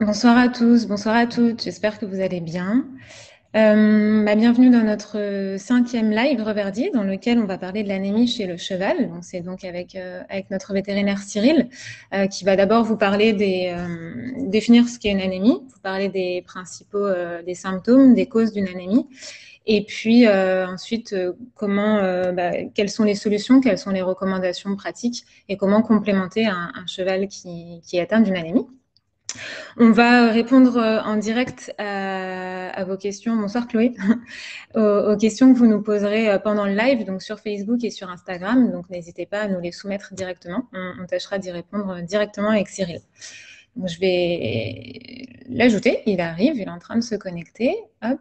Bonsoir à tous, bonsoir à toutes, j'espère que vous allez bien. Bienvenue dans notre 5e live Reverdy, dans lequel on va parler de l'anémie chez le cheval. Donc, c'est donc avec notre vétérinaire Cyril, qui va d'abord vous parler définir ce qu'est une anémie, vous parler des principaux des symptômes, des causes d'une anémie, et puis ensuite quelles sont les solutions, quelles sont les recommandations pratiques, et comment complémenter un cheval qui est atteint d'une anémie. On va répondre en direct à vos questions. Bonsoir Chloé. aux questions que vous nous poserez pendant le live, donc sur Facebook et sur Instagram. Donc n'hésitez pas à nous les soumettre directement. On tâchera d'y répondre directement avec Cyril. Donc, je vais l'ajouter. Il arrive, il est en train de se connecter. Hop.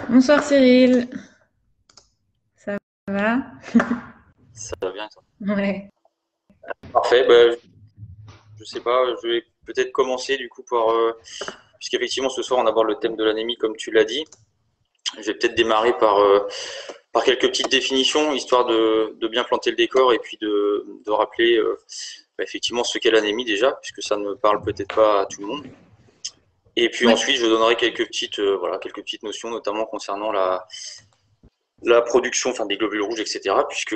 Bonsoir Cyril. Ça va? Ça va bien, toi? Ouais. Parfait. Je sais pas, je vais peut-être commencer du coup puisqu'effectivement ce soir on aborde le thème de l'anémie comme tu l'as dit. Je vais peut-être démarrer par quelques petites définitions, histoire de bien planter le décor et puis de rappeler effectivement ce qu'est l'anémie déjà, puisque ça ne parle peut-être pas à tout le monde. Et puis ensuite je donnerai quelques petites notions, notamment concernant la production, des globules rouges, etc. Puisque,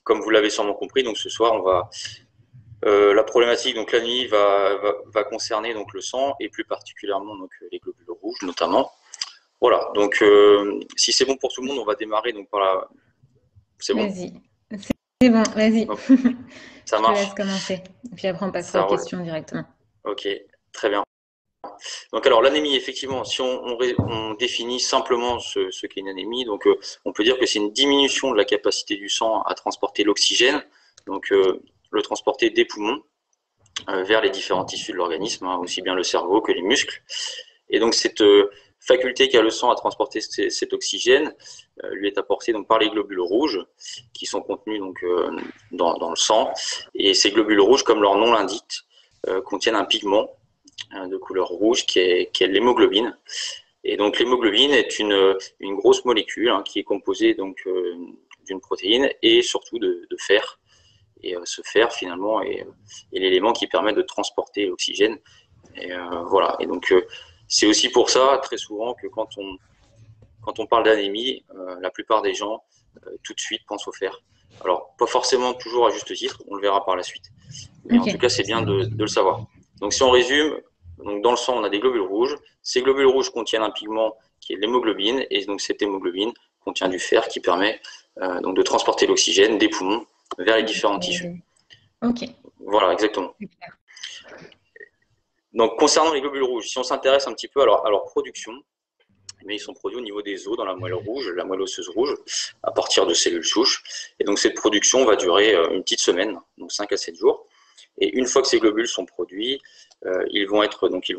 comme vous l'avez sûrement compris, donc ce soir on va la problématique, donc l'anémie va concerner donc le sang et plus particulièrement donc les globules rouges notamment. Voilà, donc si c'est bon pour tout le monde, on va démarrer donc par la. C'est bon? Vas-y. C'est bon, vas-y. Ça Je te marche. laisse commencer. Et puis après, on passera aux questions directement. Ok, très bien. Donc alors l'anémie, effectivement, si on définit simplement ce qu'est une anémie, donc on peut dire que c'est une diminution de la capacité du sang à transporter l'oxygène, donc le transporter des poumons vers les différents tissus de l'organisme, aussi bien le cerveau que les muscles. Et donc cette faculté qu'a le sang à transporter cet oxygène lui est apportée donc par les globules rouges qui sont contenus donc dans le sang. Et ces globules rouges, comme leur nom l'indique, contiennent un pigment de couleur rouge qui est l'hémoglobine. Et donc l'hémoglobine est une grosse molécule qui est composée donc d'une protéine et surtout de fer. Et ce fer finalement est l'élément qui permet de transporter l'oxygène. Et voilà. Et donc c'est aussi pour ça très souvent que quand on parle d'anémie, la plupart des gens tout de suite pensent au fer. Alors pas forcément toujours à juste titre, on le verra par la suite. Mais en tout cas c'est bien de le savoir. Donc si on résume, donc dans le sang on a des globules rouges. Ces globules rouges contiennent un pigment qui est l'hémoglobine, et donc cette hémoglobine contient du fer qui permet donc de transporter l'oxygène des poumons vers les différents tissus. Ok. Voilà, exactement. Donc concernant les globules rouges, si on s'intéresse un petit peu à leur production, mais ils sont produits au niveau des os dans la moelle rouge, la moelle osseuse rouge, à partir de cellules souches. Et donc cette production va durer une petite semaine, donc 5 à 7 jours. Et une fois que ces globules sont produits, ils vont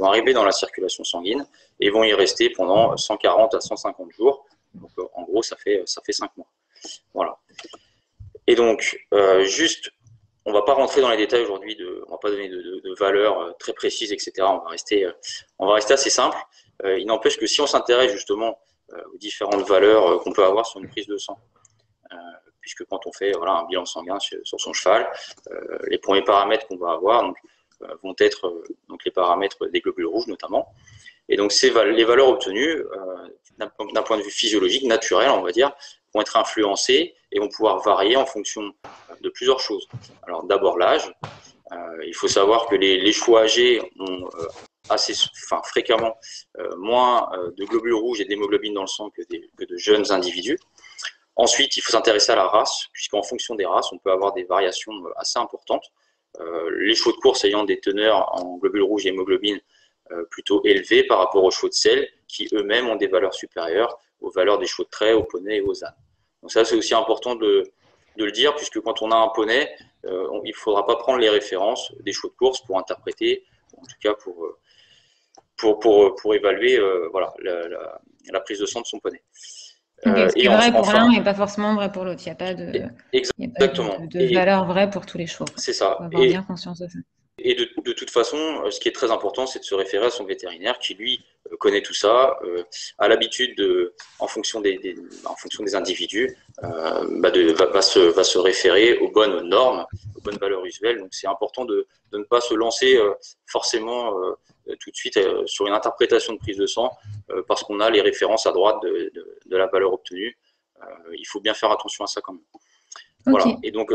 arriver dans la circulation sanguine et vont y rester pendant 140 à 150 jours. Donc en gros, ça fait 5 mois. Voilà. Et donc, on ne va pas rentrer dans les détails aujourd'hui, on ne va pas donner de valeurs très précises, etc. On va rester assez simple. Il n'empêche que si on s'intéresse justement aux différentes valeurs qu'on peut avoir sur une prise de sang, puisque quand on fait un bilan sanguin sur son cheval, les premiers paramètres qu'on va avoir vont être les paramètres des globules rouges notamment. Et donc les valeurs obtenues, d'un point de vue physiologique, naturel, on va dire, vont être influencées et vont pouvoir varier en fonction de plusieurs choses. Alors d'abord l'âge. Il faut savoir que les chevaux âgés ont fréquemment moins de globules rouges et d'hémoglobine dans le sang que de jeunes individus. Ensuite, il faut s'intéresser à la race, puisqu'en fonction des races, on peut avoir des variations assez importantes. Les chevaux de course ayant des teneurs en globules rouges et hémoglobine plutôt élevées par rapport aux chevaux de selle, qui eux-mêmes ont des valeurs supérieures aux valeurs des chevaux de trait, aux poneys et aux ânes. Donc ça, c'est aussi important de le dire, puisque quand on a un poney, il ne faudra pas prendre les références des chevaux de course pour interpréter, en tout cas pour évaluer la prise de sang de son poney. Okay, ce qui est vrai pour l'un n'est pas forcément vrai pour l'autre. Il n'y a pas de, exactement. de valeur vraie pour tous les chevaux. C'est ça. On va avoir bien conscience de ça. de toute façon, ce qui est très important, c'est de se référer à son vétérinaire qui, lui, connaît tout ça, a l'habitude, en fonction des individus, va se référer aux bonnes normes, aux bonnes valeurs usuelles. Donc c'est important de ne pas se lancer forcément tout de suite sur une interprétation de prise de sang parce qu'on a les références à droite de la valeur obtenue. Il faut bien faire attention à ça quand même. Okay. Voilà. Et donc,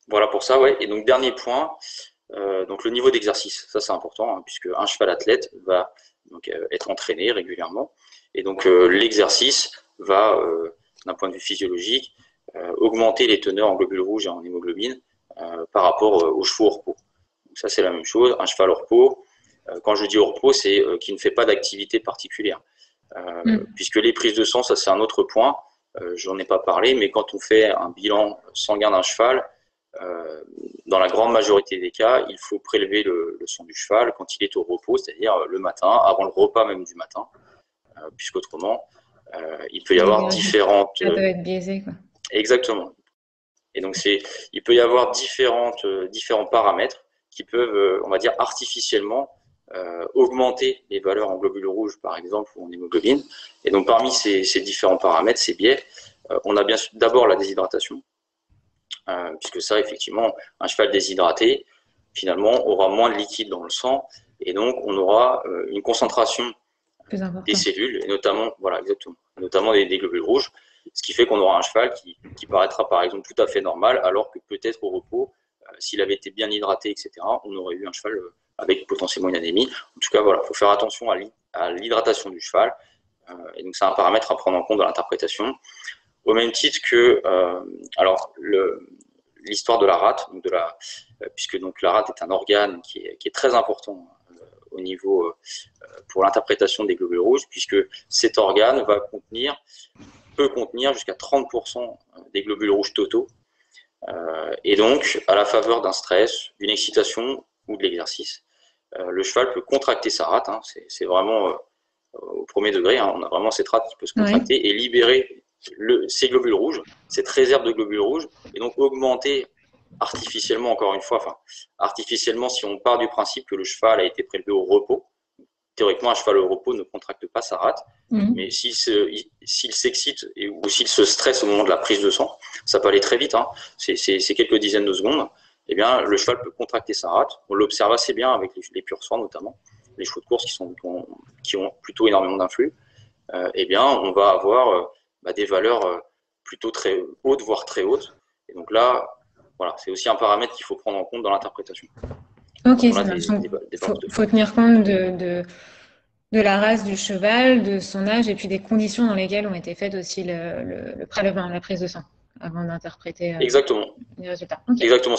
voilà pour ça, ouais. Et donc, dernier point, donc le niveau d'exercice. Ça, c'est important, hein, puisque un cheval athlète va donc, être entraîné régulièrement. Et donc, l'exercice va, d'un point de vue physiologique, augmenter les teneurs en globules rouges et en hémoglobine par rapport aux chevaux au repos. Donc, ça, c'est la même chose. Un cheval au repos, quand je dis au repos, c'est qui ne fait pas d'activité particulière. Puisque les prises de sang, ça, c'est un autre point. J'en ai pas parlé, mais quand on fait un bilan sanguin d'un cheval, dans la grande majorité des cas, il faut prélever le sang du cheval quand il est au repos, c'est-à-dire le matin, avant le repas même du matin, puisqu'autrement, il peut y avoir différentes… Ça doit être biaisé, quoi. Exactement. Et donc, il peut y avoir différents paramètres qui peuvent, on va dire, artificiellement augmenter les valeurs en globules rouges, par exemple, ou en hémoglobine. Et donc, parmi ces différents paramètres, ces biais, on a bien sûr d'abord la déshydratation, puisque ça, effectivement, un cheval déshydraté, finalement, aura moins de liquide dans le sang, et donc on aura une concentration des cellules, et notamment, voilà, exactement, notamment des globules rouges, ce qui fait qu'on aura un cheval qui paraîtra, par exemple, tout à fait normal, alors que peut-être au repos, s'il avait été bien hydraté, etc., on aurait eu un cheval avec potentiellement une anémie. En tout cas, voilà, il faut faire attention à l'hydratation du cheval. Et donc, c'est un paramètre à prendre en compte dans l'interprétation. Au même titre que, alors, l'histoire de la rate, donc puisque donc la rate est un organe qui est très important au niveau pour l'interprétation des globules rouges, puisque cet organe peut contenir jusqu'à 30% des globules rouges totaux. Et donc, à la faveur d'un stress, d'une excitation ou de l'exercice, le cheval peut contracter sa rate, hein, c'est vraiment au premier degré, hein, on a vraiment cette rate qui peut se contracter et libérer ces globules rouges, cette réserve de globules rouges, et donc augmenter artificiellement, encore une fois, enfin, artificiellement si on part du principe que le cheval a été prélevé au repos. Théoriquement, un cheval au repos ne contracte pas sa rate, mais s'il s'excite ou s'il se stresse au moment de la prise de sang, ça peut aller très vite, hein, c'est quelques dizaines de secondes, eh bien, le cheval peut contracter sa rate. On l'observe assez bien avec les pur sang notamment, les chevaux de course qui ont plutôt énormément d'influx. Eh bien, on va avoir des valeurs plutôt très hautes, voire très hautes. Et donc là, voilà, c'est aussi un paramètre qu'il faut prendre en compte dans l'interprétation. Ok, ça marche. Il faut tenir compte de la race du cheval, de son âge et puis des conditions dans lesquelles ont été faites aussi le prélèvement, la prise de sang, avant d'interpréter Exactement. les résultats. Okay. Exactement.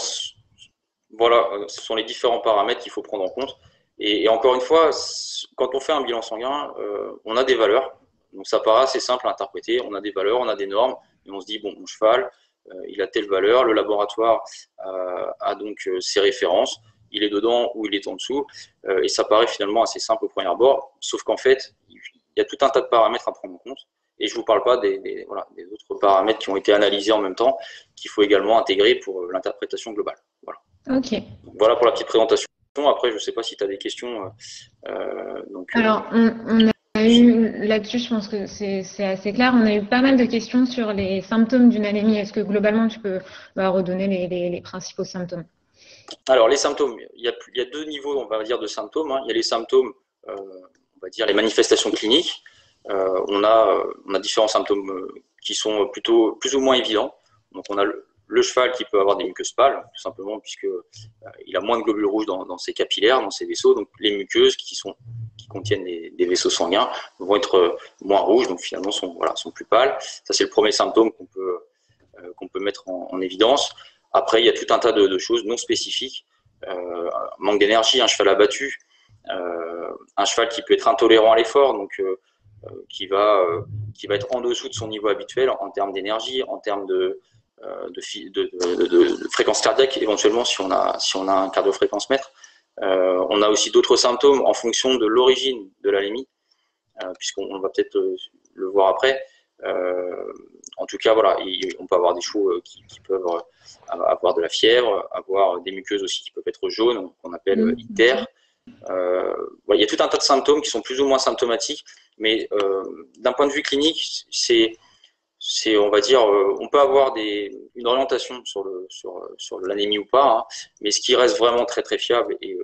Voilà, ce sont les différents paramètres qu'il faut prendre en compte. Et encore une fois, quand on fait un bilan sanguin, on a des valeurs. Donc ça paraît assez simple à interpréter. On a des valeurs, on a des normes, et on se dit, bon, mon cheval, il a telle valeur, le laboratoire a donc ses références, il est dedans ou il est en dessous, et ça paraît finalement assez simple au premier abord, sauf qu'en fait, il y a tout un tas de paramètres à prendre en compte, et je ne vous parle pas des autres paramètres qui ont été analysés en même temps, qu'il faut également intégrer pour l'interprétation globale. Voilà. Okay. Voilà pour la petite présentation. Après, je ne sais pas si tu as des questions. Alors, on a eu là-dessus, je pense que c'est assez clair. On a eu pas mal de questions sur les symptômes d'une anémie. Est-ce que globalement, tu peux redonner les principaux symptômes? Alors, les symptômes, il y a deux niveaux, on va dire, de symptômes. Il y a les symptômes, on va dire, les manifestations cliniques. On a différents symptômes qui sont plutôt plus ou moins évidents. Donc, on a le cheval qui peut avoir des muqueuses pâles, tout simplement, puisqu'il a moins de globules rouges dans ses capillaires, dans ses vaisseaux. Donc, les muqueuses qui contiennent des vaisseaux sanguins vont être moins rouges, donc finalement sont plus pâles. Ça, c'est le premier symptôme qu'on peut mettre en évidence. Après, il y a tout un tas de choses non spécifiques. Manque d'énergie, un cheval abattu, un cheval qui peut être intolérant à l'effort, donc qui va être en dessous de son niveau habituel en termes d'énergie, en termes de fréquence cardiaque, éventuellement si on a un cardiofréquencemètre. On a aussi d'autres symptômes en fonction de l'origine de l'anémie, puisqu'on va peut-être le voir après. en tout cas, voilà, on peut avoir des chevaux qui peuvent avoir de la fièvre, avoir des muqueuses aussi qui peuvent être jaunes, qu'on appelle ictères. Il y a tout un tas de symptômes qui sont plus ou moins symptomatiques, mais d'un point de vue clinique, on va dire, on peut avoir une orientation sur l'anémie ou pas, hein, mais ce qui reste vraiment très très fiable et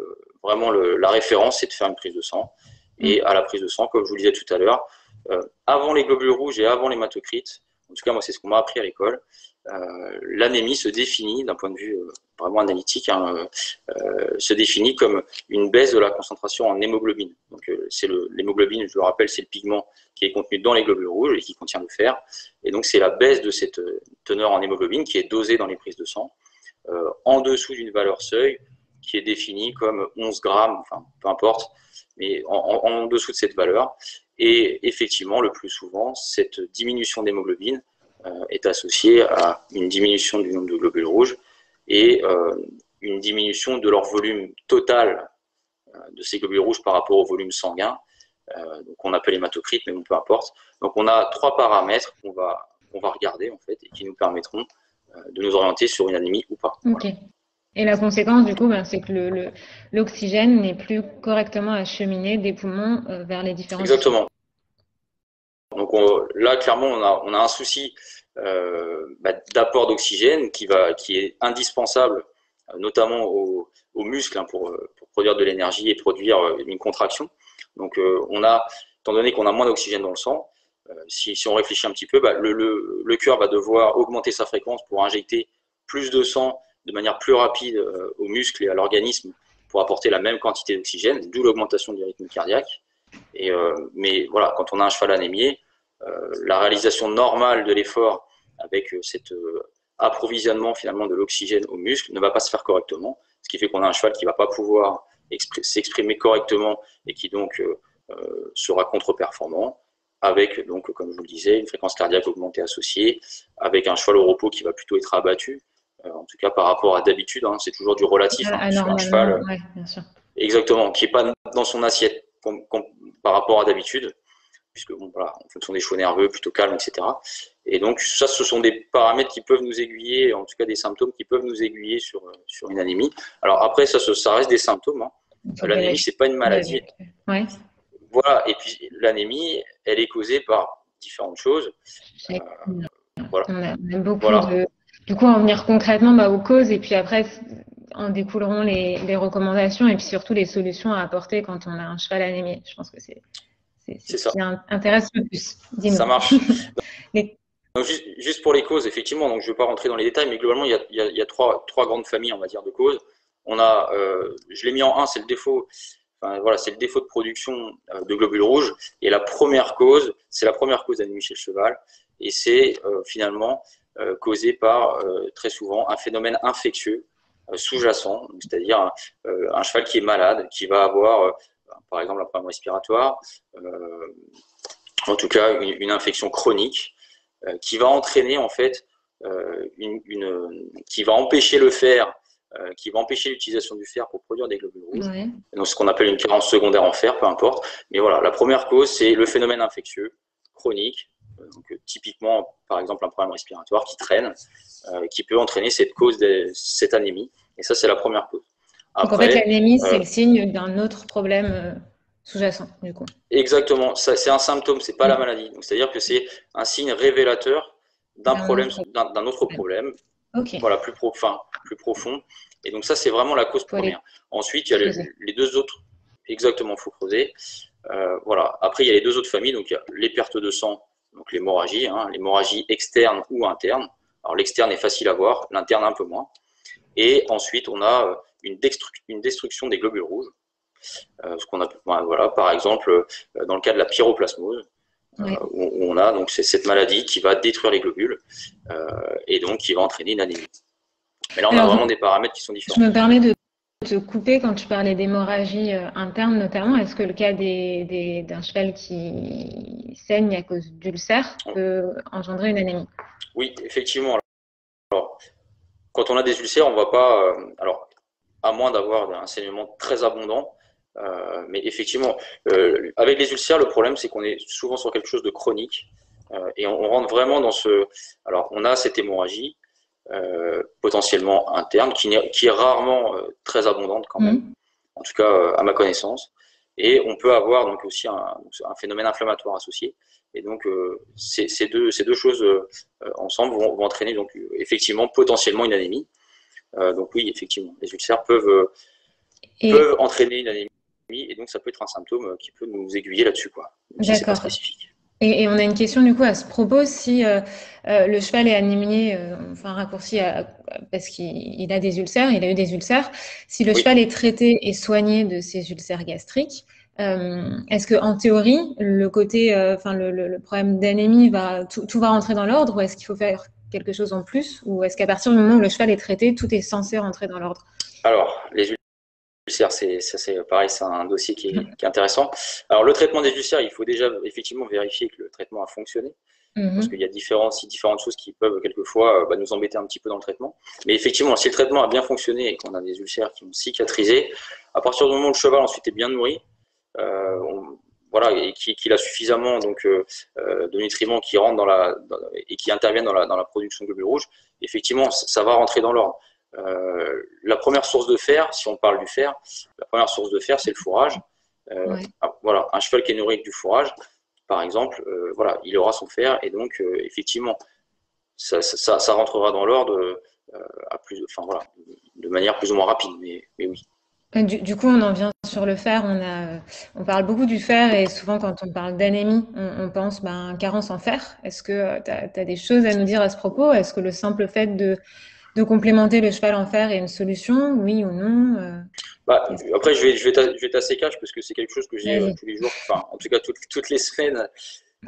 vraiment la référence, c'est de faire une prise de sang. Et à la prise de sang, comme je vous le disais tout à l'heure, avant les globules rouges et avant l'hématocrite, en tout cas moi c'est ce qu'on m'a appris à l'école, l'anémie se définit d'un point de vue vraiment analytique, hein, se définit comme une baisse de la concentration en hémoglobine. Donc l'hémoglobine, je le rappelle, c'est le pigment qui est contenu dans les globules rouges et qui contient le fer. Et donc c'est la baisse de cette teneur en hémoglobine qui est dosée dans les prises de sang en dessous d'une valeur seuil qui est définie comme 11 grammes, enfin peu importe, mais en dessous de cette valeur. Et effectivement, le plus souvent, cette diminution d'hémoglobine est associée à une diminution du nombre de globules rouges et une diminution de leur volume total de ces globules rouges par rapport au volume sanguin, donc on appelle hématocrite, mais bon, peu importe. Donc on a 3 paramètres qu'on va regarder en fait et qui nous permettront de nous orienter sur une anémie ou pas. Ok. Et la conséquence du coup, c'est que l'oxygène n'est plus correctement acheminé des poumons vers les différents tissus. Exactement. Donc là, clairement, on a un souci d'apport d'oxygène qui est indispensable, notamment aux muscles, hein, pour produire de l'énergie et produire une contraction. Donc étant donné qu'on a moins d'oxygène dans le sang, si on réfléchit un petit peu, le cœur va devoir augmenter sa fréquence pour injecter plus de sang de manière plus rapide aux muscles et à l'organisme pour apporter la même quantité d'oxygène, d'où l'augmentation du rythme cardiaque. Mais voilà, quand on a un cheval anémié, la réalisation normale de l'effort avec cet approvisionnement finalement de l'oxygène aux muscles ne va pas se faire correctement, ce qui fait qu'on a un cheval qui ne va pas pouvoir s'exprimer correctement et qui donc sera contre-performant, avec donc, comme je vous le disais, une fréquence cardiaque augmentée associée, avec un cheval au repos qui va plutôt être abattu, en tout cas par rapport à d'habitude, hein, c'est toujours du relatif, hein, sur un cheval, ouais, bien sûr. Exactement, qui n'est pas dans son assiette par rapport à d'habitude, puisque bon, voilà, en fonction des chevaux nerveux, plutôt calmes, etc. Et donc ça, ce sont des paramètres qui peuvent nous aiguiller, en tout cas des symptômes qui peuvent nous aiguiller sur une anémie. Alors après, ça reste des symptômes, hein. L'anémie, c'est pas une maladie. Ouais. Voilà, et puis l'anémie, elle est causée par différentes choses. Voilà. On a beaucoup Du coup, en venir concrètement aux causes, et puis après, en découleront les recommandations, et puis surtout les solutions à apporter quand on a un cheval anémié. Je pense que c'est ce qui intéresse le plus. Dis-nous. Ça marche. Donc, juste pour les causes, effectivement, donc je ne vais pas rentrer dans les détails, mais globalement, il y a trois grandes familles, on va dire, de causes. On a, je l'ai mis en 1, c'est le défaut. Enfin, voilà, c'est le défaut de production de globules rouges. Et la première cause, c'est la première cause d'anémie chez le cheval. Et c'est finalement causé par, très souvent, un phénomène infectieux sous-jacent, c'est-à-dire un cheval qui est malade, qui va avoir, par exemple, un problème respiratoire, en tout cas une infection chronique, qui va entraîner en fait, qui va empêcher le fer, qui va empêcher l'utilisation du fer pour produire des globules rouges. Ouais. Donc ce qu'on appelle une carence secondaire en fer, peu importe. Mais voilà, la première cause, c'est le phénomène infectieux chronique. Donc, typiquement, par exemple, un problème respiratoire qui traîne, qui peut entraîner cette anémie. Et ça, c'est la première cause. Après, donc en fait, l'anémie, c'est le signe d'un autre problème sous-jacent, du coup. Exactement. C'est un symptôme, c'est pas la maladie. C'est-à-dire que c'est un signe révélateur d'un problème, d'un autre problème. Okay. Voilà, plus profond. Et donc ça, c'est vraiment la cause première. Ensuite, il y a les deux autres. Exactement, il faut creuser. Voilà. Après, il y a les deux autres familles. Donc, il y a les pertes de sang, donc l'hémorragie, hein, l'hémorragie externe ou interne. Alors, l'externe est facile à voir, l'interne un peu moins. Et ensuite, on a une destruction des globules rouges. Ce qu'on appelle, voilà, par exemple, dans le cas de la pyroplasmose, où on a donc cette maladie qui va détruire les globules et donc qui va entraîner une anémie. Mais là, on a vraiment des paramètres qui sont différents. Je me permets de te couper quand tu parlais d'hémorragie interne notamment. Est-ce que le cas d'un cheval qui saigne à cause d'ulcères peut engendrer une anémie? Oui, effectivement. Alors, quand on a des ulcères, on ne va pas… alors, à moins d'avoir un saignement très abondant, mais effectivement, avec les ulcères, le problème, c'est qu'on est souvent sur quelque chose de chronique. Et on rentre vraiment dans ce… Alors, on a cette hémorragie potentiellement interne qui est rarement très abondante quand même, en tout cas à ma connaissance. Et on peut avoir donc aussi un phénomène inflammatoire associé. Et donc, ces deux choses ensemble vont entraîner donc effectivement potentiellement une anémie. Donc oui, effectivement, les ulcères peuvent entraîner une anémie, et donc ça peut être un symptôme qui peut nous aiguiller là-dessus, quoi, même si c'est pas spécifique. Et on a une question du coup à ce propos, si le cheval est anémié, enfin raccourci parce qu'il a des ulcères, il a eu des ulcères, si le cheval est traité et soigné de ses ulcères gastriques, est-ce que en théorie, le côté, enfin le problème d'anémie tout va rentrer dans l'ordre, ou est-ce qu'il faut faire quelque chose en plus, ou est-ce qu'à partir du moment où le cheval est traité, tout est censé rentrer dans l'ordre? Alors, les ulcères, c'est pareil, c'est un dossier qui est intéressant. Alors, le traitement des ulcères, il faut déjà effectivement vérifier que le traitement a fonctionné, parce qu'il y a différentes choses qui peuvent quelquefois nous embêter un petit peu dans le traitement. Mais effectivement, si le traitement a bien fonctionné et qu'on a des ulcères qui ont cicatrisé, à partir du moment où le cheval ensuite est bien nourri, voilà, et qu'il a suffisamment donc, de nutriments qui rentrent et qui interviennent dans la production de globules rouges, effectivement, ça va rentrer dans l'ordre. La première source de fer, si on parle du fer, la première source de fer, c'est le fourrage. Voilà, un cheval qui est nourri avec du fourrage, par exemple, voilà, il aura son fer, et donc effectivement, ça rentrera dans l'ordre voilà, de manière plus ou moins rapide, mais oui. Du coup, on en vient sur le fer. On parle beaucoup du fer, et souvent quand on parle d'anémie, on pense carence en fer. Est-ce que tu as des choses à nous dire à ce propos? Est-ce que le simple fait de complémenter le cheval en fer est une solution, oui ou non? Après, je vais être assez cash parce que c'est quelque chose que j'ai tous les jours, enfin, en tout cas toutes les semaines,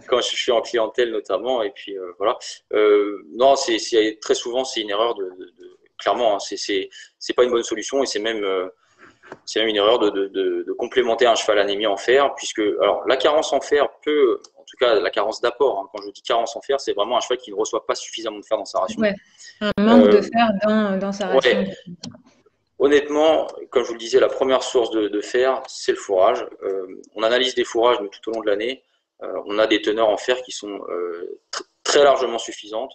quand je suis en clientèle notamment. Et puis voilà. Non, très souvent, c'est une erreur clairement, hein, c'est pas une bonne solution, et c'est même une erreur de complémenter un cheval anémie en fer, puisque alors la carence en fer peut, en tout cas la carence d'apport, hein, quand je dis carence en fer, c'est vraiment un cheval qui ne reçoit pas suffisamment de fer dans sa ration. Ouais, un manque de fer dans sa ration. Ouais. Honnêtement, comme je vous le disais, la première source de fer, c'est le fourrage. On analyse des fourrages tout au long de l'année. On a des teneurs en fer qui sont très largement suffisantes.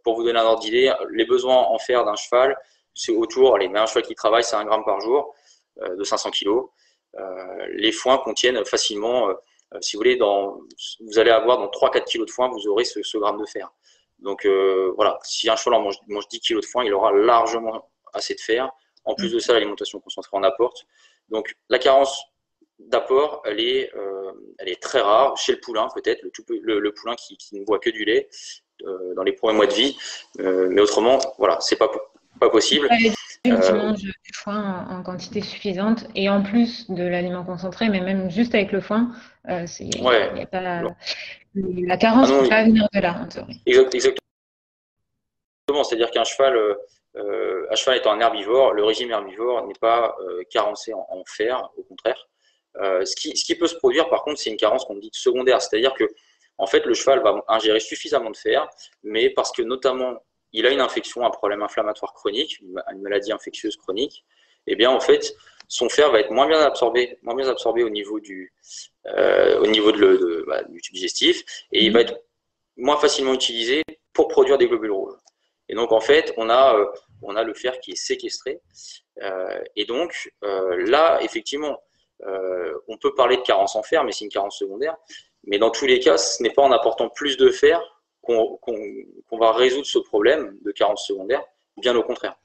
Pour vous donner un ordre d'idée, les besoins en fer d'un cheval, c'est autour, mais un cheval qui travaille, c'est 1 gramme par jour, de 500 kg. Les foins contiennent facilement, si vous voulez, vous allez avoir dans 3-4 kg de foin, vous aurez ce gramme de fer. Donc voilà, si un cheval mange 10 kg de foin, il aura largement assez de fer. En plus de ça, l'alimentation concentrée en apporte. Donc la carence d'apport, elle est très rare chez le poulain, peut-être, le poulain qui ne boit que du lait dans les premiers mois de vie. Mais autrement, voilà, c'est pas possible. Qui mange du foin en quantité suffisante, et en plus de l'aliment concentré, mais même juste avec le foin, y a pas la carence ne peut pas venir de là, en théorie. Exactement. C'est-à-dire qu'un cheval, étant un herbivore, le régime herbivore n'est pas carencé en fer, au contraire. Ce qui peut se produire, par contre, c'est une carence qu'on dit secondaire, c'est-à-dire que en fait, le cheval va ingérer suffisamment de fer, mais parce que notamment il a une infection, un problème inflammatoire chronique, une maladie infectieuse chronique, et bien en fait, son fer va être moins bien absorbé au niveau du tube digestif, et il va être moins facilement utilisé pour produire des globules rouges. Et donc en fait, on a le fer qui est séquestré, et donc là, effectivement, on peut parler de carence en fer, mais c'est une carence secondaire. Mais dans tous les cas, ce n'est pas en apportant plus de fer qu'on va résoudre ce problème de carence secondaire, bien au contraire.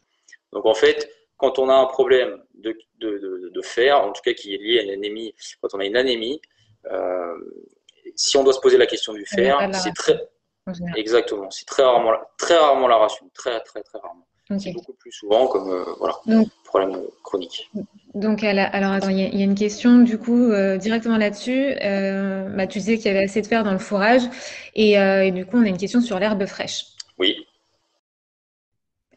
Donc en fait, quand on a un problème de fer, en tout cas qui est lié à une anémie, quand on a une anémie, si on doit se poser la question du fer, c'est exactement, c'est très rarement la ration, très rarement. Okay. C'est beaucoup plus souvent comme problème chronique. Donc, alors attends, il y a une question du coup directement là-dessus. Tu disais qu'il y avait assez de fer dans le fourrage, et du coup, on a une question sur l'herbe fraîche. Oui.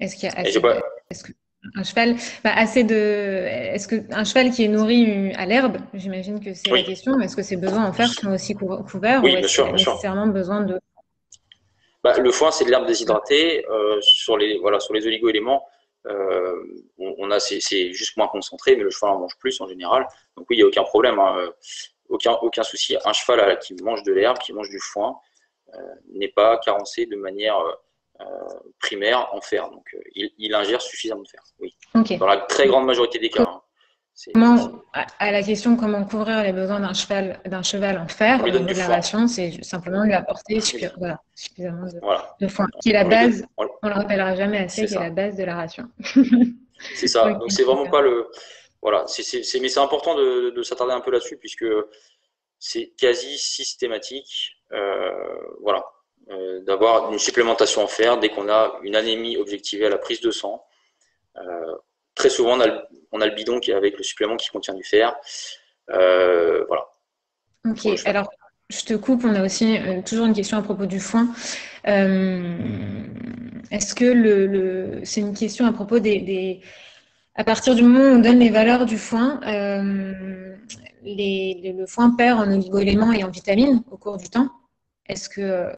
Est-ce qu'il y a un cheval, est-ce qu'un cheval qui est nourri à l'herbe, j'imagine que c'est la question, est-ce que ses besoins en fer sont aussi couverts, ou est-ce qu'il a nécessairement besoin de… Le foin, c'est de l'herbe déshydratée. Sur les oligo-éléments, c'est juste moins concentré, mais le cheval en mange plus en général. Donc oui, il n'y a aucun problème, hein, aucun souci. Un cheval qui mange de l'herbe, qui mange du foin, n'est pas carencé de manière primaire en fer. Donc, il ingère suffisamment de fer, oui. Ok. Dans la très grande majorité des cas. Hein. À la question comment couvrir les besoins d'un cheval en fer, au niveau de la ration, c'est simplement lui apporter suffisamment de foin, qui est la base, on ne le rappellera jamais assez, qui est la base de la ration. C'est ça, okay, donc c'est vraiment pas le... Voilà, mais c'est important de s'attarder un peu là-dessus, puisque c'est quasi systématique, voilà, d'avoir une supplémentation en fer dès qu'on a une anémie objectivée à la prise de sang. Très souvent, on a le bidon qui est avec le supplément qui contient du fer. Voilà. Ok, alors je te coupe, on a aussi toujours une question à propos du foin. Est-ce que c'est une question à propos à partir du moment où on donne les valeurs du foin, le foin perd en oligo-éléments et en vitamines au cours du temps? Est-ce que...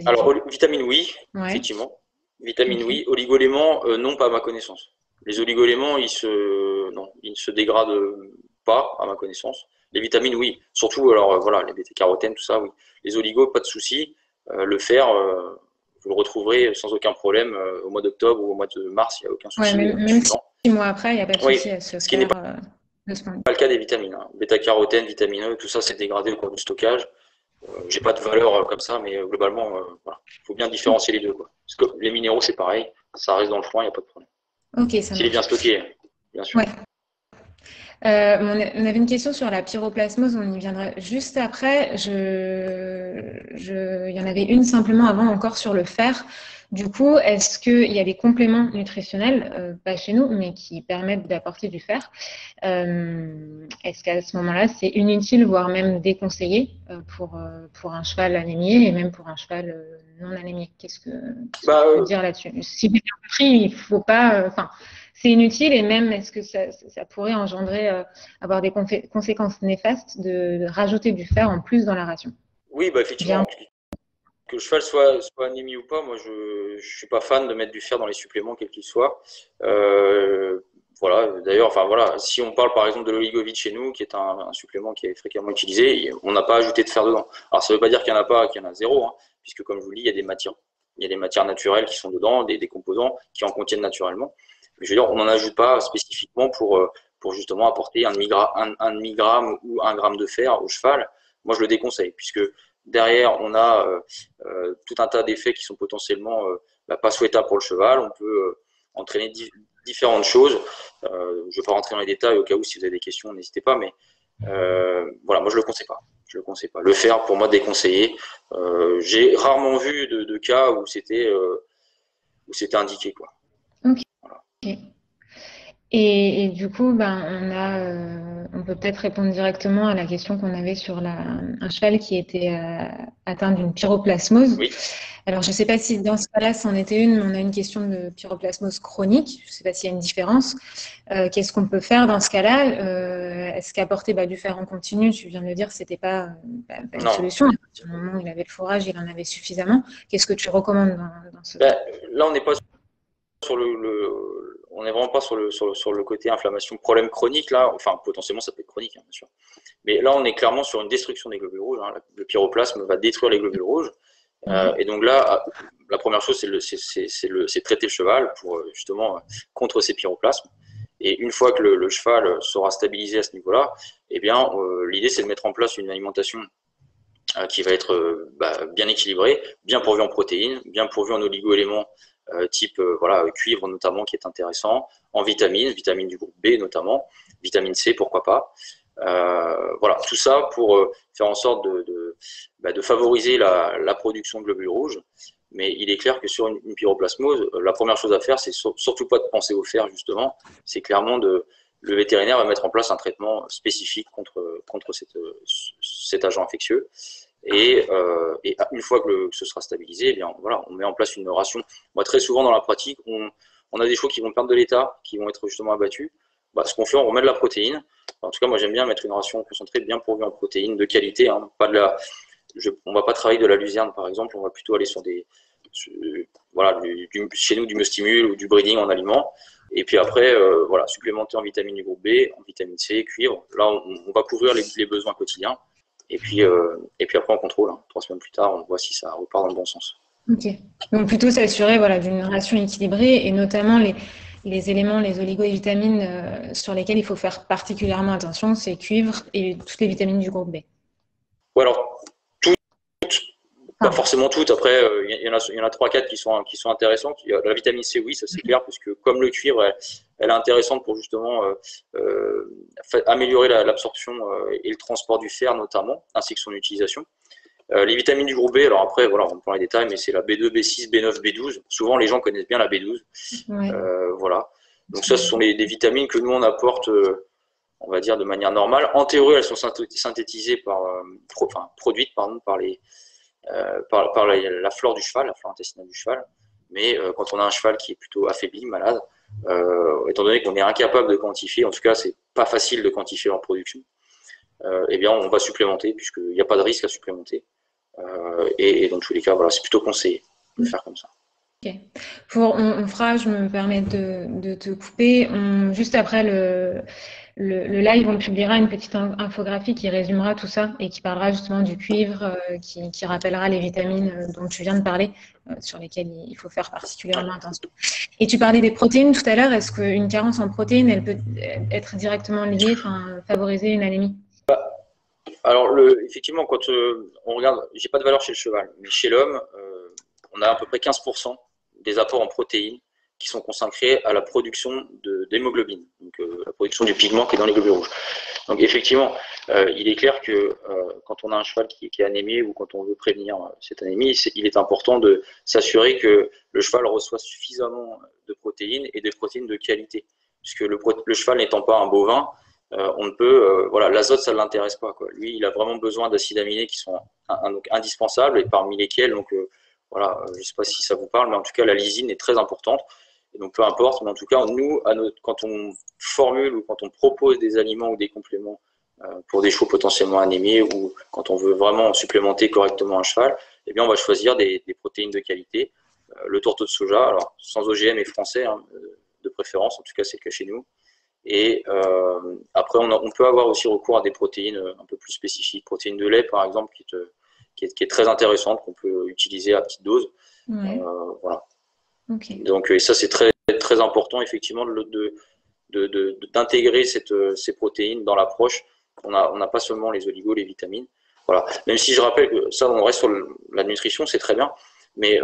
alors, vitamines, oui, effectivement. Vitamines, oui. Oligo-éléments, non, pas à ma connaissance. Les oligo-éléments, ils ne se dégradent pas, à ma connaissance. Les vitamines, oui. Surtout, alors, voilà, les bêta-carotènes, tout ça, oui. Les oligos, pas de souci. Le fer, vous le retrouverez sans aucun problème au mois d'octobre ou au mois de mars, il n'y a aucun souci. Même 6 mois après, il n'y a pas de souci à se ce qui n'est pas le cas des vitamines. Hein. Bêta-carotène, vitamine E, tout ça, c'est dégradé au cours du stockage. J'ai pas de valeur comme ça, mais globalement, voilà. Il faut bien différencier les deux. Quoi. Parce que les minéraux, c'est pareil, ça reste dans le foin, il n'y a pas de problème. Okay, s'il est bien stocké, bien sûr. Ouais. On avait une question sur la pyroplasmose, on y viendra juste après. Il y en avait une simplement avant encore sur le fer. Du coup, est-ce qu'il y a des compléments nutritionnels, pas chez nous, mais qui permettent d'apporter du fer? Est-ce qu'à ce moment-là, c'est inutile, voire même déconseillé pour un cheval anémié et même pour un cheval non anémié? Qu'est-ce que tu peux dire là-dessus? Si j'ai bien compris, il ne faut pas... c'est inutile et même est-ce que ça pourrait engendrer, avoir des conséquences néfastes de rajouter du fer en plus dans la ration? Oui, effectivement. Que le cheval soit anémie ou pas, moi je ne suis pas fan de mettre du fer dans les suppléments, quels qu'ils soient. Voilà, d'ailleurs, si on parle par exemple de l'oligovite chez nous, qui est un supplément qui est fréquemment utilisé, on n'a pas ajouté de fer dedans. Alors ça ne veut pas dire qu'il n'y en a pas, qu'il y en a zéro, hein, puisque comme je vous le dis, il y a des matières naturelles qui sont dedans, des composants qui en contiennent naturellement. Mais je veux dire, on n'en ajoute pas spécifiquement pour justement apporter un demi-gramme ou 1 gramme de fer au cheval. Moi je le déconseille, puisque derrière, on a tout un tas d'effets qui sont potentiellement pas souhaitables pour le cheval. On peut entraîner différentes choses. Je ne vais pas rentrer dans les détails, au cas où, si vous avez des questions, n'hésitez pas. Mais voilà, moi, je ne le conseille pas. Le fer, pour moi, déconseillé. J'ai rarement vu de cas où c'était indiqué, quoi. Ok. Voilà. Et du coup, on peut peut-être répondre directement à la question qu'on avait sur un cheval qui était atteint d'une pyroplasmose. Oui. Alors, je ne sais pas si dans ce cas-là, c'en était une, mais on a une question de pyroplasmose chronique. Je ne sais pas s'il y a une différence. Qu'est-ce qu'on peut faire dans ce cas-là? Est-ce qu'apporter du fer en continu, tu viens de le dire, ce n'était pas une solution. À partir du moment où il avait le fourrage, il en avait suffisamment. Qu'est-ce que tu recommandes dans ce cas? Là, on n'est pas sur on n'est vraiment pas sur le côté inflammation, problème chronique, là. Enfin, potentiellement, ça peut être chronique, hein, bien sûr. Mais là, on est clairement sur une destruction des globules rouges. Hein. Le pyroplasme va détruire les globules rouges. Et donc là, la première chose, c'est traiter le cheval pour justement contre ces pyroplasmes. Et une fois que le cheval sera stabilisé à ce niveau-là, eh bien, l'idée, c'est de mettre en place une alimentation qui va être bien équilibrée, bien pourvue en protéines, bien pourvue en oligo-éléments, type cuivre notamment, qui est intéressant, en vitamines du groupe B notamment, vitamine C, pourquoi pas. Voilà, tout ça pour faire en sorte de favoriser la production de globules rouges. Mais il est clair que sur une pyroplasmose, la première chose à faire, c'est surtout pas de penser au fer, justement. C'est clairement le vétérinaire va mettre en place un traitement spécifique contre cet agent infectieux. Et une fois que ce sera stabilisé, eh bien, voilà, on met en place une ration. Moi, très souvent dans la pratique, on a des chevaux qui vont perdre de l'état, qui vont être justement abattus. Ce qu'on fait, on remet de la protéine. En tout cas, moi, j'aime bien mettre une ration concentrée, bien pourvue en protéines, de qualité. Hein, on ne va pas travailler de la luzerne, par exemple. On va plutôt aller sur chez nous, du Meustimul ou du breeding en aliments. Et puis après, supplémenter en vitamine du groupe B, en vitamine C, cuivre. Là, on va couvrir les besoins quotidiens. Et puis après, on contrôle. 3 semaines plus tard, on voit si ça repart dans le bon sens. Ok. Donc plutôt s'assurer voilà, d'une ration équilibrée et notamment les éléments, les oligo et vitamines sur lesquels il faut faire particulièrement attention, c'est cuivre et toutes les vitamines du groupe B. Ou alors, pas forcément toutes. Après, il y en a 3-4 qui sont intéressantes. Il y a la vitamine C, oui, ça c'est clair, parce que comme le cuivre, elle est intéressante pour justement améliorer l'absorption et le transport du fer notamment, ainsi que son utilisation. Les vitamines du groupe B, alors après, voilà, on prend les détails, mais c'est la B2, B6, B9, B12. Souvent, les gens connaissent bien la B12. Ouais. Voilà. Donc ça, ce sont des vitamines que nous, on apporte, on va dire, de manière normale. En théorie, elles sont synthétisées produites par la flore du cheval, la flore intestinale du cheval. Mais quand on a un cheval qui est plutôt affaibli, malade, étant donné qu'on est incapable de quantifier, en tout cas, c'est pas facile de quantifier leur production, eh bien, on va supplémenter, puisqu'il n'y a pas de risque à supplémenter. Et dans tous les cas, voilà, c'est plutôt conseillé de faire comme ça. Ok. On fera, je me permets de te couper. Juste après le live, on publiera une petite infographie qui résumera tout ça et qui parlera justement du cuivre, qui rappellera les vitamines dont tu viens de parler, sur lesquelles il faut faire particulièrement attention. Et tu parlais des protéines tout à l'heure. Est-ce qu'une carence en protéines, elle peut être directement liée, favoriser une anémie? Alors, effectivement, quand on regarde, j'ai pas de valeur chez le cheval, mais chez l'homme, on a à peu près 15% des apports en protéines qui sont consacrés à la production d'hémoglobine, donc la production du pigment qui est dans les globules rouges. Donc effectivement, il est clair que quand on a un cheval qui est anémié ou quand on veut prévenir cette anémie, il est important de s'assurer que le cheval reçoit suffisamment de protéines et des protéines de qualité, puisque le cheval n'étant pas un bovin, on ne peut, voilà, l'azote ça ne l'intéresse pas, quoi. Lui, il a vraiment besoin d'acides aminés qui sont donc indispensables et parmi lesquels donc voilà, je ne sais pas si ça vous parle, mais en tout cas, la lysine est très importante. Et donc, peu importe, mais en tout cas, nous, quand on formule ou quand on propose des aliments ou des compléments pour des chevaux potentiellement anémiés ou quand on veut vraiment supplémenter correctement un cheval, eh bien, on va choisir des protéines de qualité. Le tourteau de soja, alors sans OGM et français, hein, de préférence, en tout cas, c'est le cas chez nous. Et après, on peut avoir aussi recours à des protéines un peu plus spécifiques, protéines de lait, par exemple, qui est très intéressante, qu'on peut utiliser à petite dose. Ouais. Voilà. Okay. Donc, et ça, c'est très, très important, effectivement, d'intégrer ces protéines dans l'approche. On n'a pas seulement les oligos, les vitamines. Voilà. Même si je rappelle que ça, on reste sur la nutrition, c'est très bien. Mais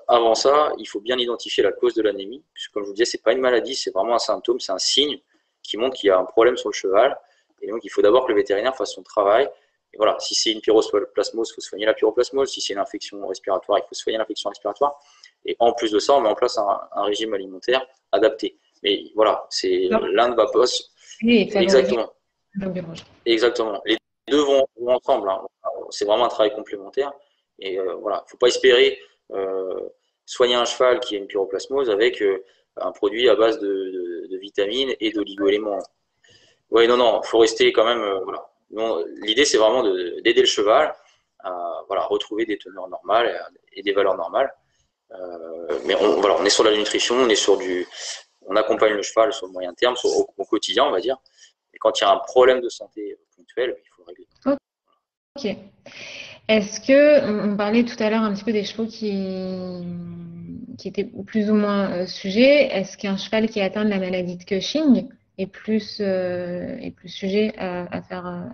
avant ça, il faut bien identifier la cause de l'anémie. Puisque, comme je vous disais, ce n'est pas une maladie, c'est vraiment un symptôme, c'est un signe qui montre qu'il y a un problème sur le cheval. Et donc, il faut d'abord que le vétérinaire fasse son travail. Et voilà, si c'est une pyroplasmose, il faut soigner la pyroplasmose. Si c'est une infection respiratoire, il faut soigner l'infection respiratoire. Et en plus de ça, on met en place un régime alimentaire adapté. Mais voilà, l'un ne va pas. Oui, exactement. Exactement. Les deux vont ensemble. Hein. C'est vraiment un travail complémentaire. Et voilà, il ne faut pas espérer soigner un cheval qui a une pyroplasmose avec un produit à base de vitamines et d'oligo-éléments. Oui, non, il faut rester quand même. Voilà. L'idée, c'est vraiment d'aider le cheval à retrouver des teneurs normales et des valeurs normales. Mais on est sur la nutrition, on accompagne le cheval sur le moyen terme, au quotidien, on va dire. Et quand il y a un problème de santé ponctuel, il faut le régler. Ok. Est-ce que on parlait tout à l'heure un petit peu des chevaux qui étaient plus ou moins sujets? Est-ce qu'un cheval qui est atteint de la maladie de Cushing est plus sujet à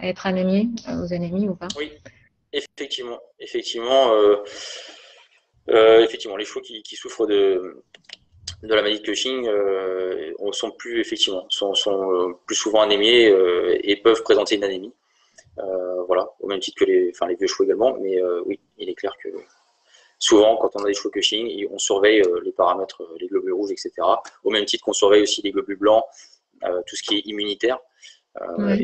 être anémié, aux anémies ou pas? Oui, effectivement, les chevaux qui souffrent de la maladie de Cushing sont plus plus souvent anémiés et peuvent présenter une anémie. Voilà, au même titre que les vieux chevaux également. Mais oui, il est clair que souvent, quand on a des chevaux Cushing, on surveille les paramètres, les globules rouges, etc. Au même titre qu'on surveille aussi les globules blancs, tout ce qui est immunitaire.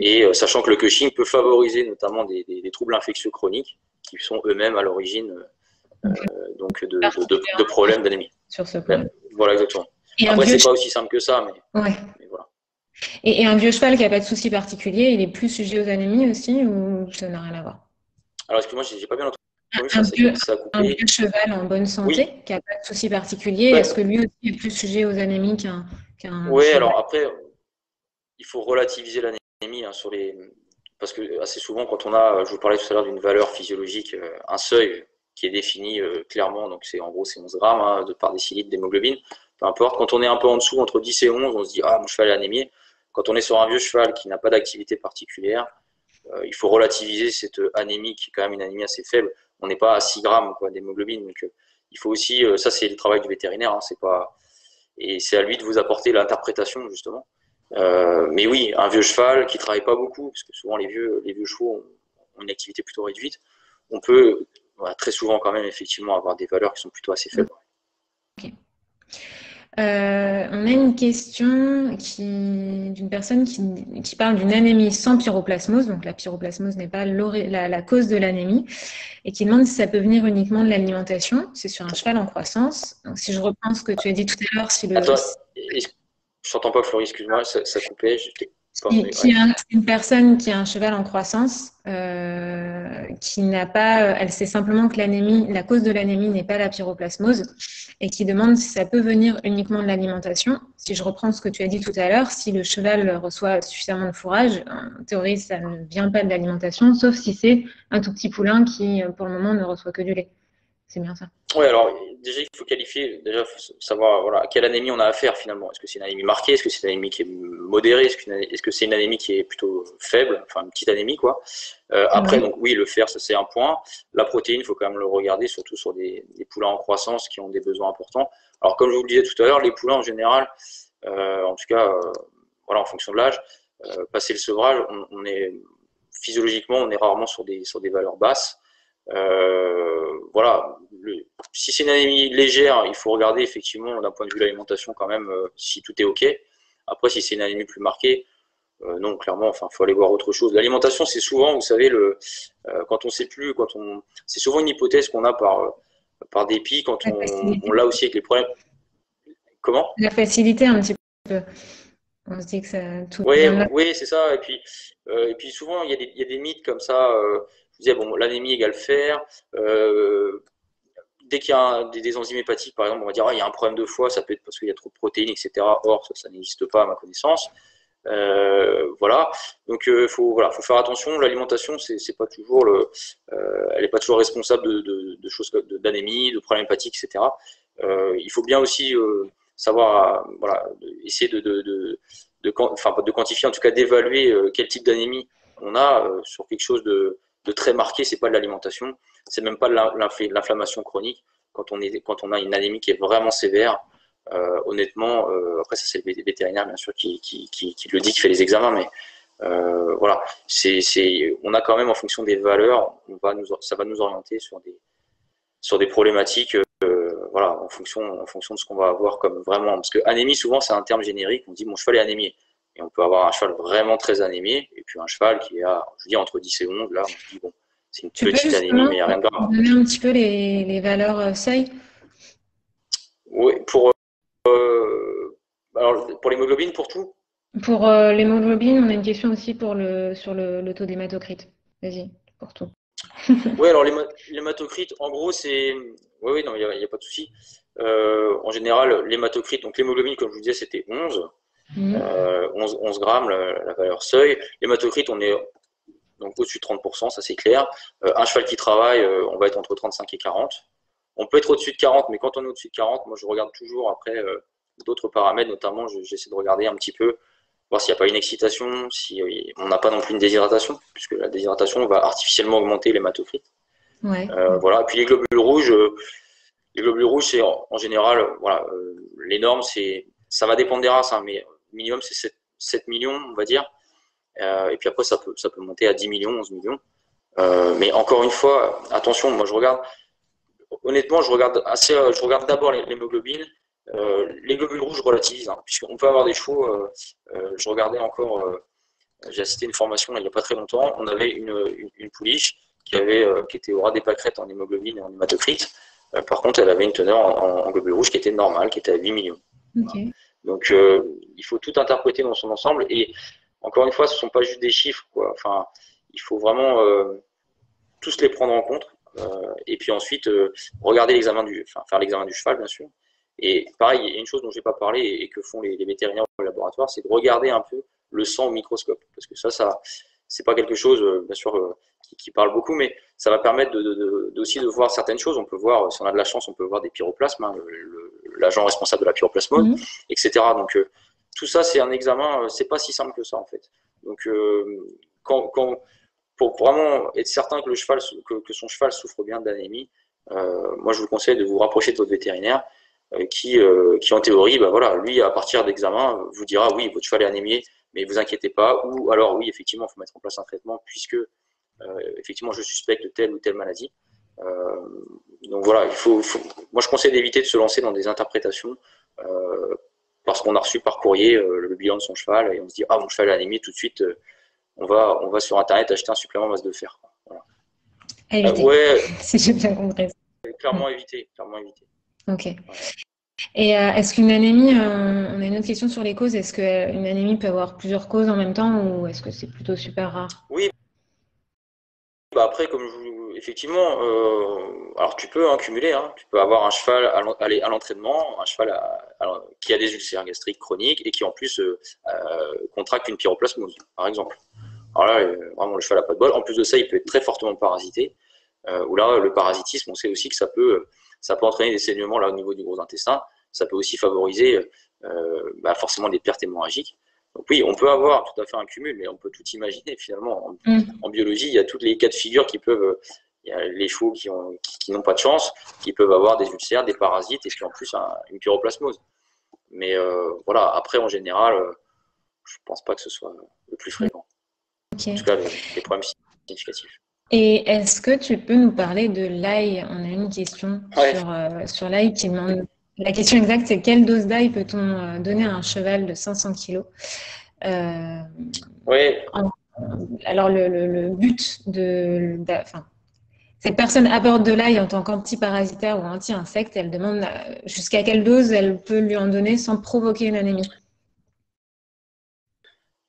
Et sachant que le Cushing peut favoriser notamment des troubles infectieux chroniques qui sont eux-mêmes à l'origine donc de problèmes d'anémie. Sur ce point. Voilà, exactement. Après, c'est pas aussi simple que ça, mais voilà. Et un vieux cheval qui n'a pas de souci particulier, il est plus sujet aux anémies aussi ou ça n'a rien à voir? Alors, excuse-moi, j'ai pas bien entendu. Un vieux cheval en bonne santé qui n'a pas de souci particulier, est-ce que lui aussi est plus sujet aux anémies qu'un Oui, cheval? alors après, il faut relativiser l'anémie hein, parce que assez souvent, quand on a, je vous parlais tout à l'heure d'une valeur physiologique, un seuil qui est défini clairement, donc en gros c'est 11 grammes de par décilitre d'hémoglobine, peu importe. Quand on est un peu en dessous, entre 10 et 11, on se dit ah, mon cheval est anémié. Quand on est sur un vieux cheval qui n'a pas d'activité particulière, il faut relativiser cette anémie qui est quand même une anémie assez faible. On n'est pas à 6 grammes d'hémoglobine, donc il faut aussi, ça c'est le travail du vétérinaire, hein, c'est pas, et c'est à lui de vous apporter l'interprétation justement. Mais oui, un vieux cheval qui travaille pas beaucoup, parce que souvent les vieux chevaux ont une activité plutôt réduite, on peut très souvent quand même effectivement avoir des valeurs qui sont plutôt assez faibles. Okay. On a une question d'une personne qui parle d'une anémie sans pyroplasmose, donc la pyroplasmose n'est pas la cause de l'anémie, et qui demande si ça peut venir uniquement de l'alimentation. C'est sur un cheval en croissance. Donc, si je reprends ce que tu as dit tout à l'heure, si le... Attends, je t'entends pas, Florie, excuse-moi, ça coupait. Une personne qui a un cheval en croissance, qui n'a pas, elle sait simplement que la cause de l'anémie n'est pas la pyroplasmose, et qui demande si ça peut venir uniquement de l'alimentation. Si je reprends ce que tu as dit tout à l'heure, si le cheval reçoit suffisamment de fourrage, en théorie, ça ne vient pas de l'alimentation, sauf si c'est un tout petit poulain qui, pour le moment, ne reçoit que du lait. C'est bien ça. Oui, alors déjà, il faut qualifier, déjà, faut savoir voilà, à quelle anémie on a affaire finalement. Est-ce que c'est une anémie marquée? Est-ce que c'est une anémie qui est modérée? Est-ce que c'est une anémie qui est plutôt faible? Enfin, une petite anémie, quoi. Après, donc oui, le fer, ça c'est un point. La protéine, il faut quand même le regarder, surtout sur des poulains en croissance qui ont des besoins importants. Alors, comme je vous le disais tout à l'heure, les poulains en général, en tout cas, voilà, en fonction de l'âge, passer le sevrage, on est physiologiquement, on est rarement sur des valeurs basses. Voilà, si c'est une anémie légère, il faut regarder effectivement d'un point de vue de l'alimentation quand même si tout est ok. Après, si c'est une anémie plus marquée, non, clairement, enfin, faut aller voir autre chose. L'alimentation, c'est souvent, vous savez, quand on sait plus, c'est souvent une hypothèse qu'on a par dépit, quand on l'a aussi avec les problèmes. Comment? La facilité un petit peu. On se dit que ça tout oui, c'est ça. Et puis souvent, il y a des mythes comme ça. Je disais, bon, l'anémie égale fer. Dès qu'il y a des enzymes hépatiques, par exemple, on va dire, il y a un problème de foie, ça peut être parce qu'il y a trop de protéines, etc. Or, ça n'existe pas à ma connaissance. Voilà. Donc, faut faire attention. L'alimentation, c'est pas toujours elle n'est pas toujours responsable de choses d'anémie, de problèmes hépatiques, etc. Il faut bien aussi savoir, voilà, essayer de quantifier, en tout cas d'évaluer quel type d'anémie on a sur quelque chose de très marqué. C'est pas de l'alimentation, c'est même pas de l'inflammation chronique. Quand on a une anémie qui est vraiment sévère, honnêtement, après ça c'est le vétérinaire bien sûr qui le dit, qui fait les examens, mais voilà, on a quand même en fonction des valeurs, ça va nous orienter sur des problématiques. Voilà, en fonction de ce qu'on va avoir comme vraiment, parce que anémie souvent c'est un terme générique, on dit mon cheval est anémié, et on peut avoir un cheval vraiment très anémié et puis un cheval qui a, je dis entre 10 et 11, là on se dit bon, c'est une petite anémie mais il n'y a rien de grave. Donner un petit peu les valeurs seuil. Oui, alors pour l'hémoglobine, pour tout. Pour l'hémoglobine, on a une question aussi sur le taux d'hématocrite. Vas-y, pour tout. Oui, alors l'hématocrite, en gros, c'est. Oui, non, il n'y a pas de souci. En général, l'hématocrite, donc l'hémoglobine, comme je vous disais, c'était 11. 11 grammes, la valeur seuil. L'hématocrite, on est donc au-dessus de 30%, ça c'est clair. Un cheval qui travaille, on va être entre 35 et 40. On peut être au-dessus de 40, mais quand on est au-dessus de 40, moi je regarde toujours après d'autres paramètres, notamment j'essaie de regarder un petit peu, voir s'il n'y a pas une excitation, si on n'a pas non plus une déshydratation, puisque la déshydratation va artificiellement augmenter l'hématocrite. Ouais. Voilà. Et puis les globules rouges, c'est en général, voilà, les normes, ça va dépendre des races, hein, mais minimum c'est 7 millions, on va dire. Et puis après, ça peut monter à 10 millions, 11 millions. Mais encore une fois, attention, moi honnêtement, je regarde d'abord l'hémoglobine. Les globules rouges relativisent, hein, puisqu'on peut avoir des chevaux. Je regardais encore, j'ai assisté à une formation là, il n'y a pas très longtemps. On avait une pouliche qui était au ras des pâquerettes en hémoglobine et en hématocrite. Par contre, elle avait une teneur en globules rouges qui était normale, qui était à 8 millions. Okay. Voilà. Donc, il faut tout interpréter dans son ensemble. Et encore une fois, ce ne sont pas juste des chiffres, quoi. Enfin, il faut vraiment tous les prendre en compte. Et puis ensuite, faire l'examen du cheval, bien sûr. Et pareil, il y a une chose dont je n'ai pas parlé et que font les vétérinaires au laboratoire, c'est de regarder un peu le sang au microscope. Parce que ça c'est pas quelque chose, bien sûr, qui parle beaucoup, mais ça va permettre aussi de voir certaines choses. On peut voir, si on a de la chance, on peut voir des pyroplasmes, hein, l'agent responsable de la pyroplasmose, etc. Donc, tout ça, c'est un examen, c'est pas si simple que ça, en fait. Donc, pour vraiment être certain que, que son cheval souffre bien d'anémie, moi, je vous conseille de vous rapprocher de votre vétérinaire qui, en théorie, bah, voilà, lui, à partir d'examen, vous dira oui, votre cheval est anémié, mais vous inquiétez pas, ou alors oui, effectivement, il faut mettre en place un traitement puisque effectivement, je suspecte telle ou telle maladie. Donc voilà, moi je conseille d'éviter de se lancer dans des interprétations parce qu'on a reçu par courrier le bilan de son cheval et on se dit ah mon cheval est anémié, tout de suite on va sur internet acheter un supplément masse de fer. Voilà. Ouais, si j'ai bien compris. Clairement éviter, clairement éviter. Ok. Ouais. Et est-ce qu'une anémie, on a une autre question sur les causes, est-ce qu'une anémie peut avoir plusieurs causes en même temps ou est-ce que c'est plutôt super rare? Oui. Bah après, effectivement, alors tu peux cumuler, hein, tu peux avoir un cheval à l'entraînement, un cheval qui a des ulcères gastriques chroniques et qui en plus contracte une pyroplasmose, par exemple. Alors là, vraiment, le cheval n'a pas de bol. En plus de ça, il peut être très fortement parasité. Où là, le parasitisme, on sait aussi que ça peut entraîner des saignements là, au niveau du gros intestin. Ça peut aussi favoriser forcément des pertes hémorragiques. Donc oui, on peut avoir tout à fait un cumul, mais on peut tout imaginer finalement. En biologie, il y a tous les cas de figure qui peuvent... Il y a les chevaux qui n'ont pas de chance, qui peuvent avoir des ulcères, des parasites, et puis en plus une pyroplasmose. Mais voilà, après, en général, je ne pense pas que ce soit le plus fréquent. Okay. En tout cas, les problèmes significatifs. Et est-ce que tu peux nous parler de l'ail? On a une question sur l'ail qui demande... La question exacte, c'est quelle dose d'ail peut-on donner à un cheval de 500 kg Alors, le but cette personne apporte de l'ail en tant qu'antiparasitaire ou anti-insecte. Elle demande jusqu'à quelle dose elle peut lui en donner sans provoquer une anémie.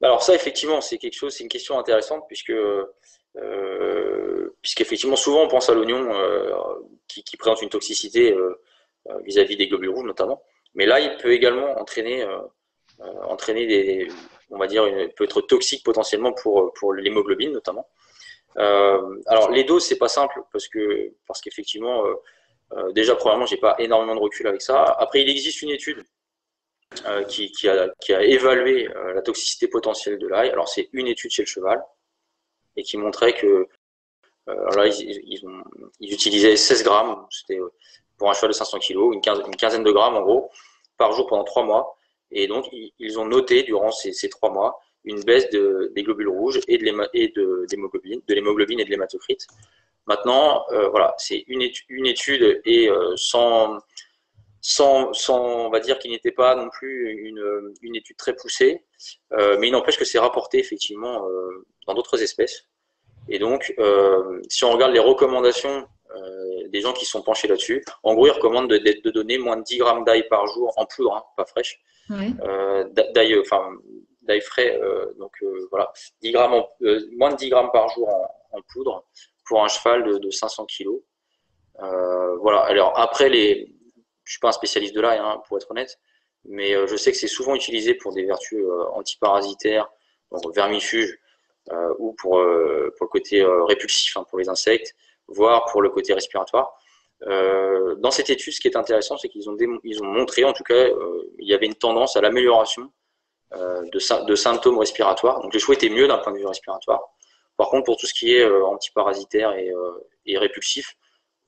Alors ça, effectivement, c'est une question intéressante puisqu'effectivement, souvent on pense à l'oignon qui présente une toxicité vis-à-vis des globules rouges notamment. Mais là, il peut également entraîner on va dire, peut être toxique potentiellement pour l'hémoglobine notamment. Alors les doses, c'est pas simple parce qu'effectivement, déjà premièrement, j'ai pas énormément de recul avec ça. Après, il existe une étude qui a évalué la toxicité potentielle de l'ail. Alors c'est une étude chez le cheval et qui montrait que là ils utilisaient 16 grammes, c'était pour un cheval de 500 kg, une quinzaine de grammes en gros, par jour pendant 3 mois. Et donc ils ont noté durant ces 3 mois une baisse des globules rouges et de l'hémoglobine et de l'hématocrite. Maintenant, voilà, c'est une étude et sans on va dire qu'il n'était pas non plus une étude très poussée, mais il n'empêche que c'est rapporté effectivement dans d'autres espèces. Et donc, si on regarde les recommandations des gens qui sont penchés là-dessus, en gros, ils recommandent de donner moins de 10 grammes d'ail par jour en poudre, hein, pas fraîche, d'ail frais, donc voilà, 10 grammes moins de 10 grammes par jour en poudre pour un cheval de 500 kg. Voilà, alors après, je ne suis pas un spécialiste de l'ail, hein, pour être honnête, mais je sais que c'est souvent utilisé pour des vertus antiparasitaires, donc vermifuges, ou pour le côté répulsif, hein, pour les insectes, voire pour le côté respiratoire. Dans cette étude, ce qui est intéressant, c'est qu'ils ont montré, en tout cas, il y avait une tendance à l'amélioration de symptômes respiratoires. Donc les chevaux étaient mieux d'un point de vue respiratoire. Par contre, pour tout ce qui est antiparasitaire et répulsif,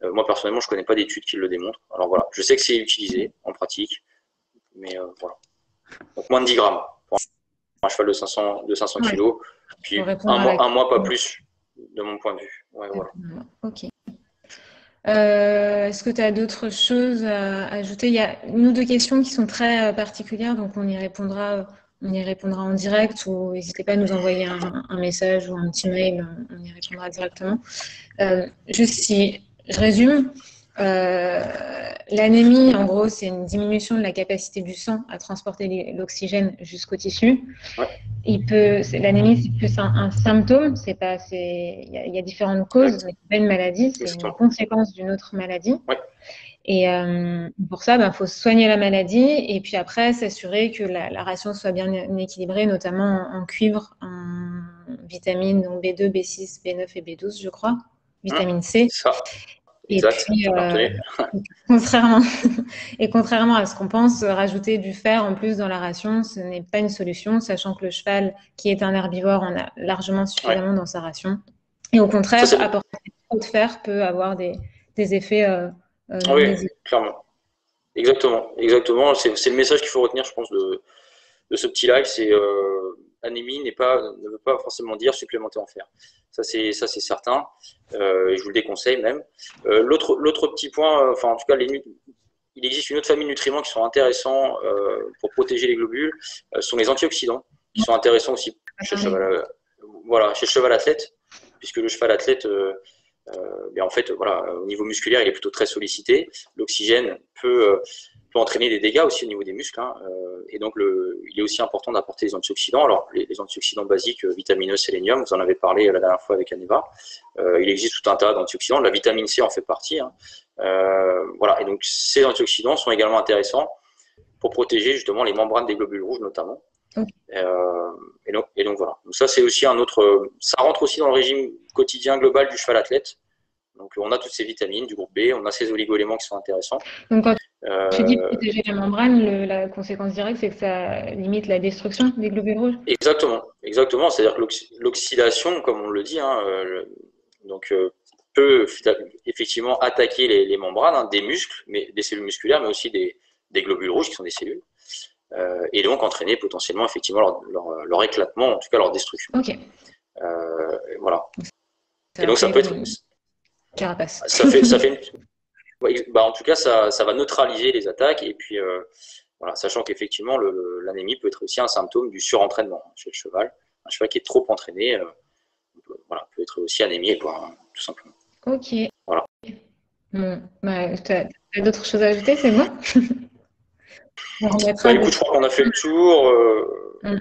moi, personnellement, je ne connais pas d'études qui le démontrent. Alors voilà, je sais que c'est utilisé en pratique, mais voilà. Donc moins de 10 grammes pour un cheval de 500 kg, puis un mois, pas plus, de mon point de vue. Ouais, voilà. Ok. Est-ce que tu as d'autres choses à ajouter? Il y a une ou deux questions qui sont très particulières, donc on y répondra en direct ou n'hésitez pas à nous envoyer un message ou un petit mail, on y répondra directement. Juste si je résume, l'anémie, en gros, c'est une diminution de la capacité du sang à transporter l'oxygène jusqu'au tissu. Ouais. L'anémie, c'est plus un symptôme, il y a différentes causes, mais c'est pas une maladie, c'est une conséquence d'une autre maladie. Ouais. Et pour ça, faut soigner la maladie et puis après s'assurer que la ration soit bien équilibrée, notamment en cuivre, en vitamines, donc B2, B6, B9 et B12, je crois. Vitamine C. Ça. Et Exact. puis, contrairement à ce qu'on pense, rajouter du fer en plus dans la ration, ce n'est pas une solution, sachant que le cheval, qui est un herbivore, en a largement suffisamment dans sa ration. Et au contraire, apporter trop de fer peut avoir des effets oui, clairement. Exactement. C'est le message qu'il faut retenir, je pense, de ce petit live, c'est anémie ne veut pas forcément dire supplémenter en fer. Ça c'est certain. Et je vous le déconseille même. L'autre petit point, en tout cas, il existe une autre famille de nutriments qui sont intéressants pour protéger les globules, sont les antioxydants, qui sont intéressants aussi chez le cheval athlète, puisque le cheval athlète, en fait, au niveau musculaire, il est plutôt très sollicité. L'oxygène peut entraîner des dégâts aussi au niveau des muscles. Et donc, il est aussi important d'apporter des antioxydants. Alors, les antioxydants basiques, vitamine E, sélénium, vous en avez parlé la dernière fois avec Aneva. Il existe tout un tas d'antioxydants. La vitamine C en fait partie. Et donc, ces antioxydants sont également intéressants pour protéger justement les membranes des globules rouges notamment. Et donc, voilà. Donc, ça, c'est aussi ça rentre aussi dans le régime quotidien global du cheval athlète. Donc, on a toutes ces vitamines du groupe B, on a ces oligo-éléments qui sont intéressants. Donc, quand tu dis protéger les membranes, la conséquence directe, c'est que ça limite la destruction des globules rouges. Exactement. C'est-à-dire que l'oxydation, comme on le dit, peut effectivement attaquer les membranes des muscles, des cellules musculaires, mais aussi des globules rouges qui sont des cellules. Et donc entraîner potentiellement effectivement leur éclatement, en tout cas leur destruction. Ok. Voilà. Et donc ça peut être. Carapace. En tout cas, ça va neutraliser les attaques et puis sachant qu'effectivement l'anémie peut être aussi un symptôme du surentraînement chez le cheval. Un cheval qui est trop entraîné peut être aussi anémié, tout simplement. Ok. Voilà. Bon, tu as d'autres choses à ajouter, c'est bon? Écoute, je crois qu'on a fait le tour.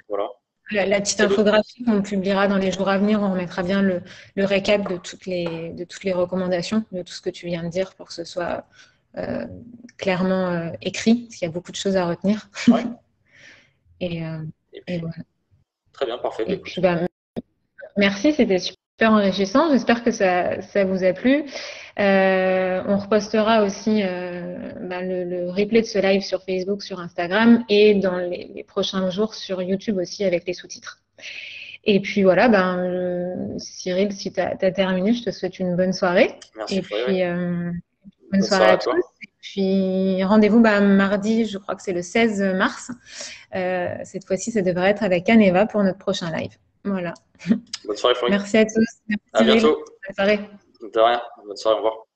Voilà. La petite infographie qu'on publiera dans les jours à venir, on remettra bien le récap de toutes les recommandations, de tout ce que tu viens de dire pour que ce soit clairement écrit, parce qu'il y a beaucoup de choses à retenir. Ouais. et voilà. Très bien, parfait. Et puis, merci, c'était super enrichissant. J'espère que ça vous a plu. On repostera aussi le replay de ce live sur Facebook, sur Instagram et dans les prochains jours sur YouTube aussi avec les sous-titres. Et puis voilà, Cyril, si tu as terminé, je te souhaite une bonne soirée. Merci. Et puis bonne soirée à tous. Et puis rendez-vous mardi, je crois que c'est le 16 mars. Cette fois-ci, ça devrait être avec Aneva pour notre prochain live. Voilà. Bonne soirée, Florian. Merci à tous. Merci, à bientôt. Bonne soirée. De rien. Bonne soirée, au revoir.